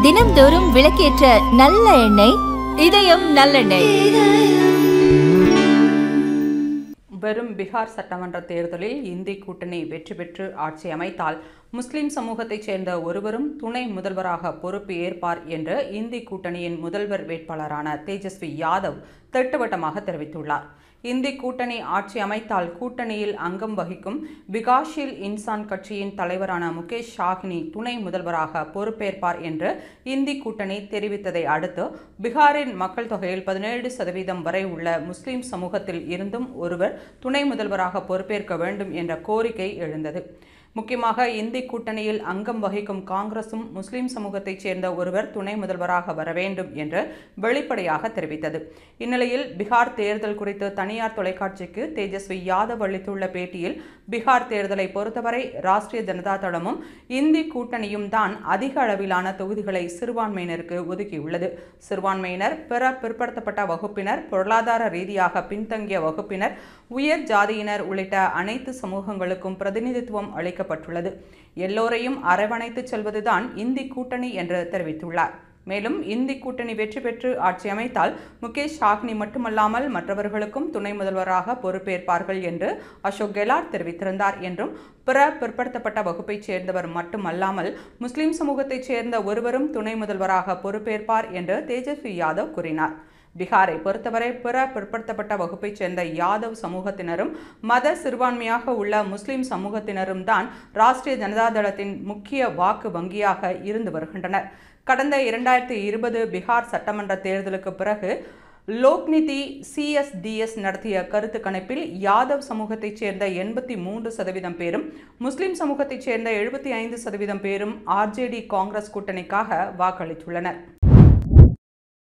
தினம்தோறும் விளக்கேற்ற நல்ல எண்ணெய் இதயம் நல்லெண்ணெய். வரும் பீகார் சட்டமன்ற தேர்தலில் இந்தி கூட்டணி வெற்றி பெற்று ஆட்சி அமைத்தால் முஸ்லிம் சமூகத்தைச் சேர்ந்த ஒருவரும் துணை முதல்வராக பொறுப்பு ஏற்பார் என்று இந்தி கூட்டணியின் முதல்வர் வேட்பாளரான தேஜஸ்வி யாதவ் திட்டவட்டமாக தெரிவித்துள்ளார். இந்தி கூட்டணி ஆட்சி அமைத்தால் கூட்டணியில் அங்கம் வகிக்கும் விகாஷீல் இன்சான் கட்சியின் தலைவரான முகேஷ் சாஹ்னி துணை முதல்வராக பொறுப்பேற்பார் என்று இந்தி கூட்டணி தெரிவித்ததை அடுத்து பீகாரின் மக்கள் தொகையில் 17% வரை உள்ள முஸ்லிம் சமூகத்தில் இருந்தும் ஒருவர் துணை முதல்வராக பொறுப்பேற்க வேண்டும் என்ற கோரிக்கை எழுந்தது. முக்கியமாக இந்தி கூட்டணியில் அங்கம் வகிக்கும் காங்கிரசும் முஸ்லிம் சமூகத்தைச் சேர்ந்த ஒருவர் துணை முதல்வராக வர வேண்டும் என்று வெளிப்படையாக தெரிவித்தது. இந்நிலையில் பீகார் தேர்தல் குறித்து தனியார் தொலைக்காட்சிக்கு தேஜஸ்வி யாதவ் அளித்துள்ள பேட்டியில், பீகார் தேர்தலை பொறுத்தவரை ராஷ்டிரிய ஜனதா தளமும் இந்தி கூட்டணியும் தான் அதிக அளவிலான தொகுதிகளை சிறுபான்மையினருக்கு ஒதுக்கியுள்ளது. சிறுபான்மையினர், பிற பிற்படுத்தப்பட்ட வகுப்பினர், பொருளாதார ரீதியாக பின்தங்கிய வகுப்பினர், உயர் ஜாதியினர் உள்ளிட்ட அனைத்து சமூகங்களுக்கும் பிரதிநிதித்துவம் அளிக்கப்பட்டுள்ளது. எல்லோரையும் அரவணைத்து செல்வதுதான் இந்தி கூட்டணி என்று தெரிவித்துள்ளார். மேலும் இந்தி கூட்டணி வெற்றி பெற்று ஆட்சி அமைத்தால் முகேஷ் சாஹ்னி மட்டுமல்லாமல் மற்றவர்களுக்கும் துணை முதல்வராக பொறுப்பேற்பார்கள் என்று அசோக் கெலாட் தெரிவித்திருந்தார் என்றும், பிற பிற்படுத்தப்பட்ட வகுப்பைச் சேர்ந்தவர் மட்டுமல்லாமல் முஸ்லிம் சமூகத்தைச் சேர்ந்த ஒருவரும் துணை முதல்வராக பொறுப்பேற்பார் என்று தேஜஸ்வி யாதவ் கூறினார். பீகாரை பொறுத்தவரை பிற பிற்படுத்தப்பட்ட வகுப்பைச் சேர்ந்த யாதவ் சமூகத்தினரும் மத சிறுபான்மையாக உள்ள முஸ்லிம் சமூகத்தினரும் தான் ராஷ்டிரிய ஜனதா தளத்தின் முக்கிய வாக்கு வங்கியாக இருந்து வருகின்றனர். கடந்த 2020 பீகார் சட்டமன்ற தேர்தலுக்கு பிறகு லோக்நிதி CSDS நடத்திய கருத்து கணிப்பில் யாதவ் சமூகத்தைச் சேர்ந்த 83% பேரும், முஸ்லிம் சமூகத்தைச் சேர்ந்த 75% பேரும் RJD காங்கிரஸ் கூட்டணிக்காக வாக்களித்துள்ளனர்.